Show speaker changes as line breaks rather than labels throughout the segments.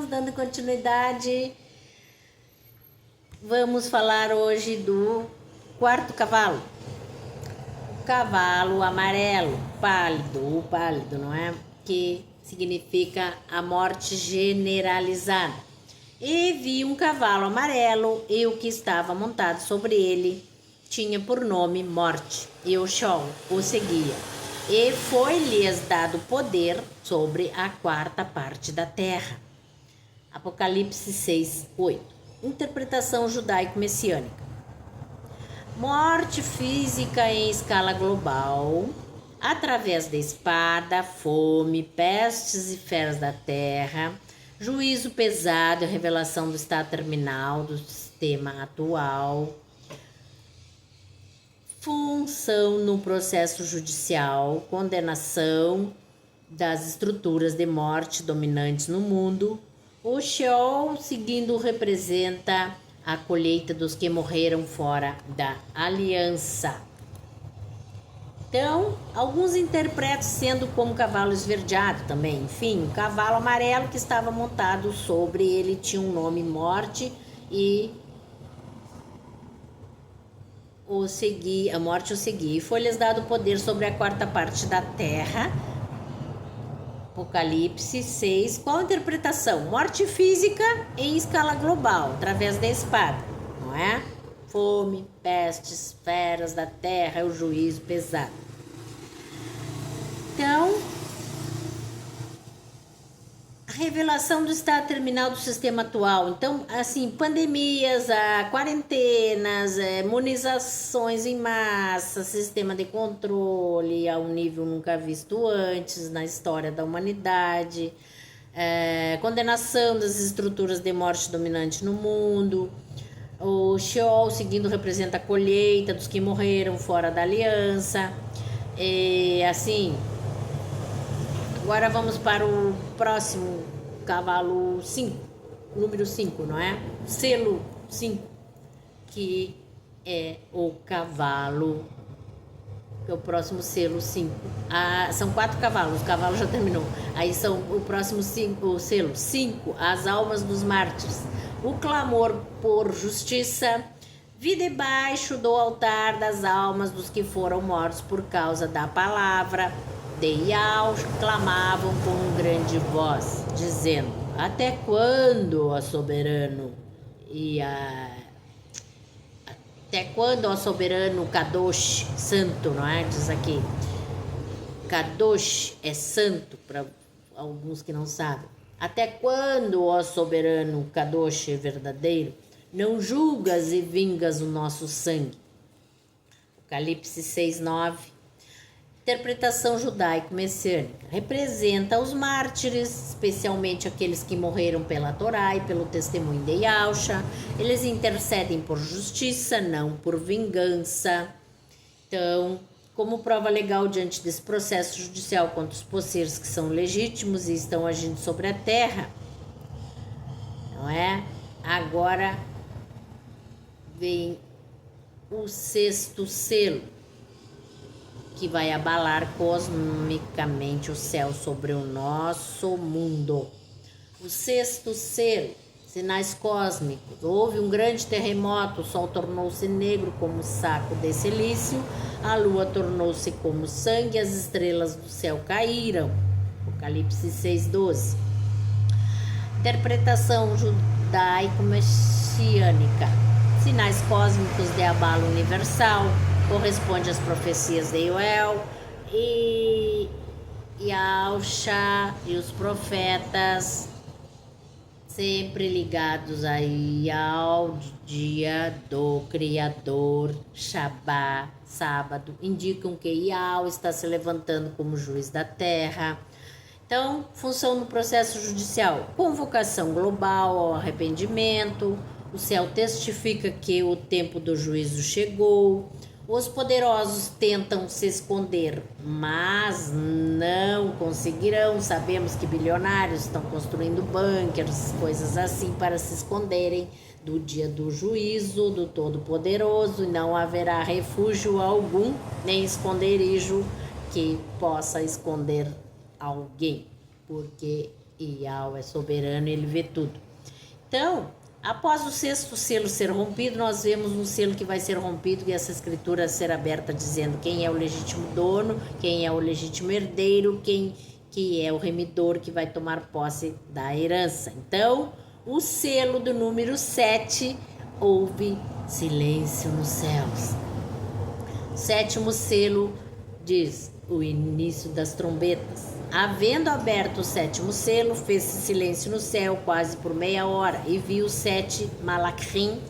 irmãos, dando continuidade, vamos falar hoje do quarto cavalo. O cavalo amarelo, pálido, não é? Que significa a morte generalizada. E vi um cavalo amarelo e o que estava montado sobre ele tinha por nome Morte, e o Sheol o seguia. E foi-lhes dado poder sobre a quarta parte da terra. Apocalipse 6:8. Interpretação judaico-messiânica. Morte física em escala global, através da espada, fome, pestes e feras da terra, juízo pesado e revelação do estado terminal do sistema atual, função no processo judicial, condenação das estruturas de morte dominantes no mundo. O Sheol, seguindo, representa a colheita dos que morreram fora da aliança. Então, alguns interpretam sendo como cavalo esverdeado também. Enfim, um cavalo amarelo que estava montado sobre ele tinha um nome Morte e a morte o seguia. E foi-lhes dado poder sobre a quarta parte da terra. Apocalipse 6. Qual a interpretação? Morte física em escala global, através da espada, não é? Fome, pestes, feras da terra, é o juízo pesado. Então, a revelação do estado terminal do sistema atual. Então, assim, pandemias, quarentenas, imunizações em massa, sistema de controle a um nível nunca visto antes na história da humanidade, condenação das estruturas de morte dominante no mundo. O Sheol, seguindo, representa a colheita dos que morreram fora da aliança. E assim, agora vamos para o próximo cavalo 5, número 5, não é? Selo 5, que é o cavalo, que é o próximo selo 5. São 4 cavalos, o cavalo já terminou. Aí são o próximo 5, o selo 5, as almas dos mártires. O clamor por justiça, vi debaixo do altar das almas dos que foram mortos por causa da palavra de Yahweh, clamavam com grande voz, dizendo: até quando, ó soberano? Até quando, ó soberano Kadosh, santo, não é? Diz aqui. Kadosh é santo, para alguns que não sabem. Até quando, ó soberano Kadosh verdadeiro, não julgas e vingas o nosso sangue? Apocalipse 6:9. Interpretação judaico-messiânica. Representa os mártires, especialmente aqueles que morreram pela Torá e pelo testemunho de Yahshua. Eles intercedem por justiça, não por vingança. Então, como prova legal diante desse processo judicial contra os possíveis que são legítimos e estão agindo sobre a terra, não é? Agora vem o sexto selo, que vai abalar cosmicamente o céu sobre o nosso mundo. O sexto selo, sinais cósmicos. Houve um grande terremoto, o sol tornou-se negro como saco de silício, a lua tornou-se como sangue, as estrelas do céu caíram. Apocalipse 6:12. Interpretação judaico-messiânica. Sinais cósmicos de abalo universal, corresponde às profecias de Joel e Yahshua e os profetas, sempre ligados aí ao dia do Criador. Shabá, sábado, indicam que Yahweh está se levantando como juiz da terra. Então, função no processo judicial: convocação global ao arrependimento. O céu testifica que o tempo do juízo chegou. Os poderosos tentam se esconder, mas não conseguirão. Sabemos que bilionários estão construindo bunkers, coisas assim, para se esconderem do dia do juízo do Todo-Poderoso, e não haverá refúgio algum, nem esconderijo que possa esconder alguém, porque E Yahweh é soberano, ele vê tudo. Então, após o sexto selo ser rompido, nós vemos um selo que vai ser rompido e essa escritura ser aberta dizendo quem é o legítimo dono, quem é o legítimo herdeiro, quem que é o remidor que vai tomar posse da herança. Então, o selo do número 7, houve silêncio nos céus. Sétimo selo diz o início das trombetas. Havendo aberto o sétimo selo, fez-se silêncio no céu quase por meia hora, e viu 7 malachim,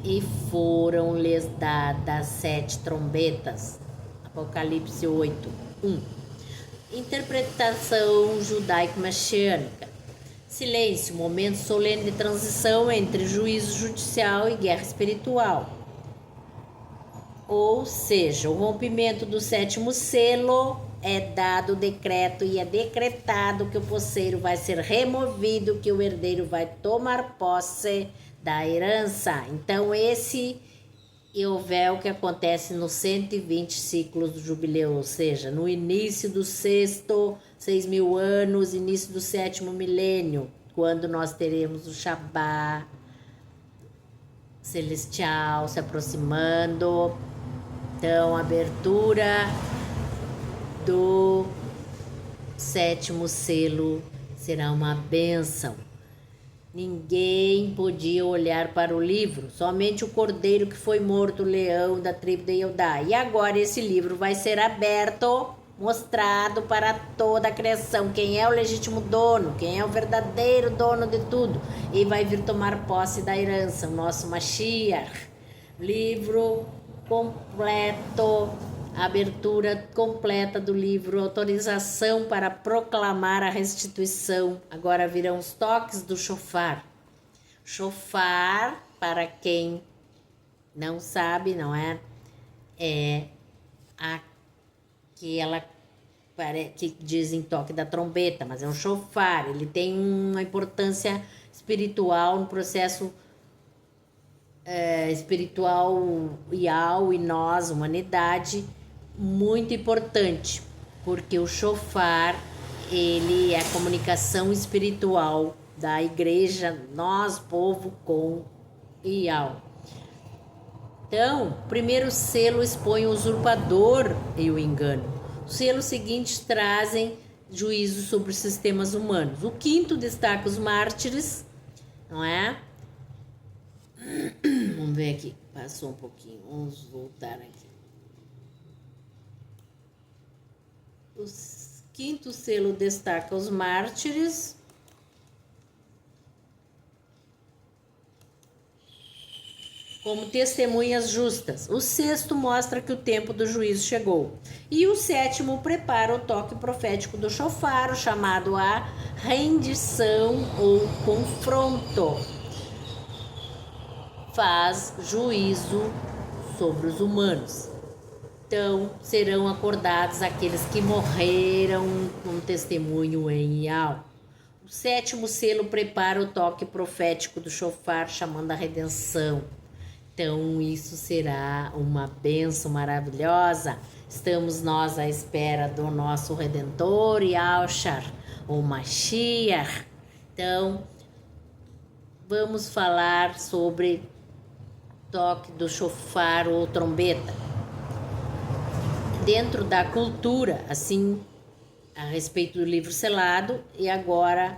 e foram-lhes dadas 7 trombetas. Apocalipse 8, 1. Interpretação judaico-messiânica. Silêncio, momento solene de transição entre juízo judicial e guerra espiritual. Ou seja, o rompimento do sétimo selo é dado o decreto e é decretado que o posseiro vai ser removido, que o herdeiro vai tomar posse da herança. Então, esse é o véu que acontece nos 120 ciclos do jubileu, ou seja, no início do sexto, 6.000 anos, início do sétimo milênio, quando nós teremos o Shabá celestial se aproximando. Então, abertura do sétimo selo será uma bênção. Ninguém podia olhar para o livro, somente o cordeiro que foi morto, o leão da tribo de Eudá. E agora esse livro vai ser aberto, mostrado para toda a criação. Quem é o legítimo dono, quem é o verdadeiro dono de tudo. E vai vir tomar posse da herança, o nosso Mashiach. Livro completo, abertura completa do livro, autorização para proclamar a restituição. Agora virão os toques do shofar. Shofar, para quem não sabe, não é? É aquela que dizem toque da trombeta, mas é um shofar. Ele tem uma importância espiritual no processo espiritual e nós, humanidade, muito importante, porque o shofar, ele é a comunicação espiritual da igreja, nós, povo, com Yahweh. Então, o primeiro selo expõe o usurpador e o engano. Os selos seguintes trazem juízo sobre os sistemas humanos. O quinto destaca os mártires, não é? Vamos ver aqui, passou um pouquinho, vamos voltar aqui. O quinto selo destaca os mártires. Como testemunhas justas. O sexto mostra que o tempo do juízo chegou. E o sétimo prepara o toque profético do shofar, chamado a rendição ou confronto. Faz juízo sobre os humanos. Então, serão acordados aqueles que morreram com testemunho em Yahweh. O sétimo selo prepara o toque profético do shofar, chamando a redenção. Então, isso será uma bênção maravilhosa. Estamos nós à espera do nosso Redentor, Yahushua, o Mashiach. Então, vamos falar sobre toque do shofar ou trombeta. Dentro da cultura, assim, a respeito do livro selado, e agora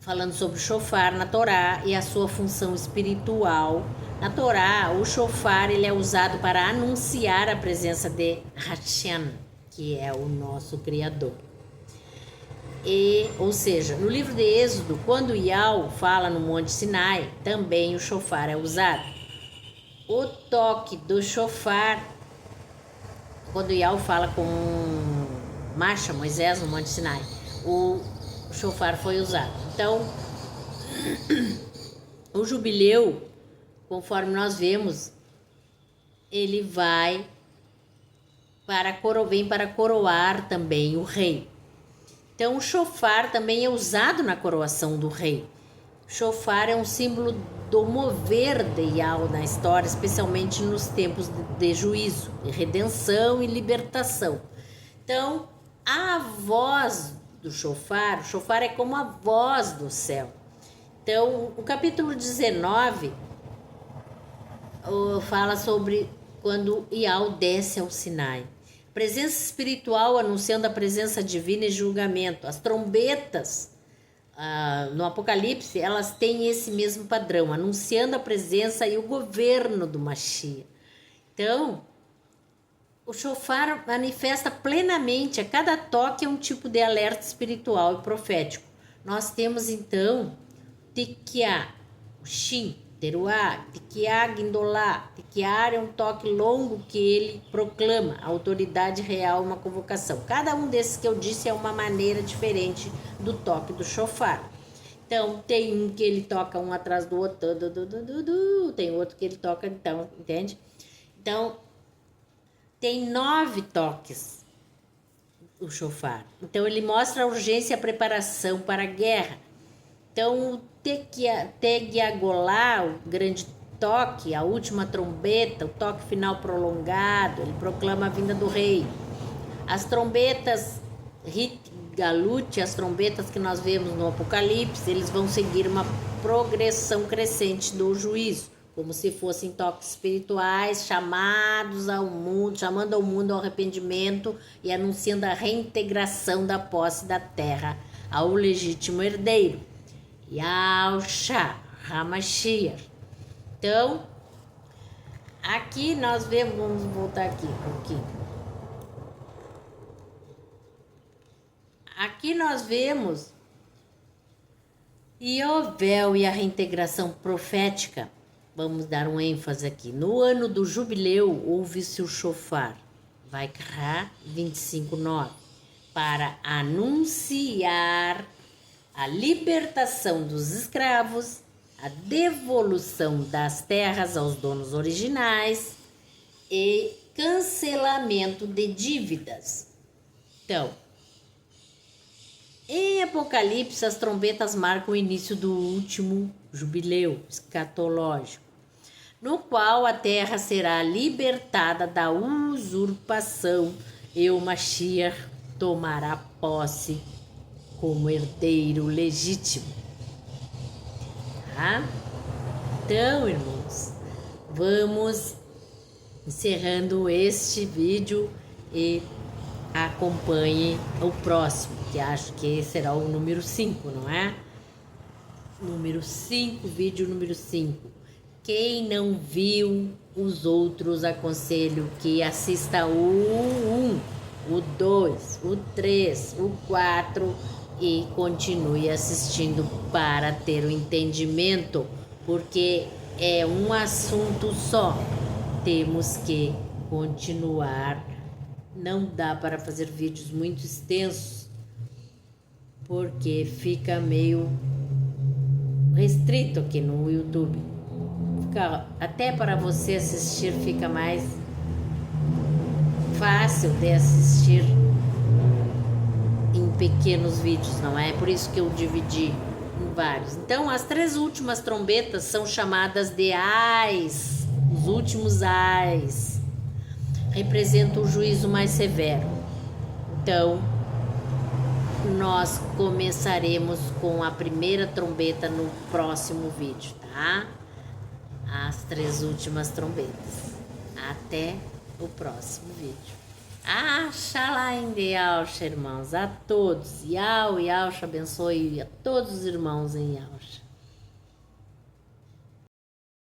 falando sobre o shofar na Torá e a sua função espiritual. Na Torá, o shofar ele é usado para anunciar a presença de Hashem, que é o nosso Criador. Ou seja, no livro de Êxodo, quando Yahweh fala no Monte Sinai, também o shofar é usado. O toque do shofar, quando Yahweh fala com Masha, Moisés, no Monte Sinai, o shofar foi usado. Então, o jubileu, conforme nós vemos, ele vem para coroar também o rei. Então, o shofar também é usado na coroação do rei. O shofar é um símbolo do mover de Yahweh na história, especialmente nos tempos de juízo, de redenção e libertação. Então, a voz do chofar, o chofar é como a voz do céu. Então, o capítulo 19 fala sobre quando Iau desce ao Sinai. Presença espiritual anunciando a presença divina e julgamento. As trombetas no Apocalipse, elas têm esse mesmo padrão, anunciando a presença e o governo do Mashiach. Então, o shofar manifesta plenamente, a cada toque é um tipo de alerta espiritual e profético. Nós temos então Tekiá, o Shin, Teruá, Tekiá, Guindolá. Tekiá é um toque longo que ele proclama, a autoridade real, uma convocação. Cada um desses que eu disse é uma maneira diferente do toque do shofar. Então, tem um que ele toca um atrás do outro, tem outro que ele toca, então, entende? Então, tem 9 toques o shofar. Então, ele mostra a urgência e a preparação para a guerra. Então, o Tegiagolá, o grande toque, a última trombeta, o toque final prolongado, ele proclama a vinda do rei. As trombetas Rit Galut, as trombetas que nós vemos no Apocalipse, eles vão seguir uma progressão crescente do juízo, como se fossem toques espirituais chamando ao mundo ao arrependimento e anunciando a reintegração da posse da terra ao legítimo herdeiro, Yahushua HaMashiach. Então, aqui nós vemos, vamos voltar aqui um pouquinho. Aqui nós vemos Iovel e a reintegração profética. Vamos dar um ênfase aqui. No ano do jubileu, ouve-se o shofar. Vaikra 25:9. Para anunciar a libertação dos escravos, a devolução das terras aos donos originais e cancelamento de dívidas. Então, em Apocalipse, as trombetas marcam o início do último jubileu escatológico, no qual a terra será libertada da usurpação e o Mashiach tomará posse como herdeiro legítimo. Tá? Então, irmãos, vamos encerrando este vídeo e acompanhe o próximo, que acho que será o número 5, não é? Número 5, vídeo número 5. Quem não viu os outros, aconselho que assista o 1, o 2, o 3, o 4 e continue assistindo para ter o entendimento, porque é um assunto só. Temos que continuar. Não dá para fazer vídeos muito extensos, porque fica meio restrito aqui no YouTube. Até para você assistir fica mais fácil de assistir em pequenos vídeos, não é? Por isso que eu dividi em vários. Então, as 3 últimas trombetas são chamadas de ais, os últimos ais. Representa o juízo mais severo. Então, nós começaremos com a primeira trombeta no próximo vídeo, tá? As 3 últimas trombetas. Até o próximo vídeo. Shalom de Yahushua, irmãos, a todos. Yahushua abençoe a todos os irmãos em Yahushua.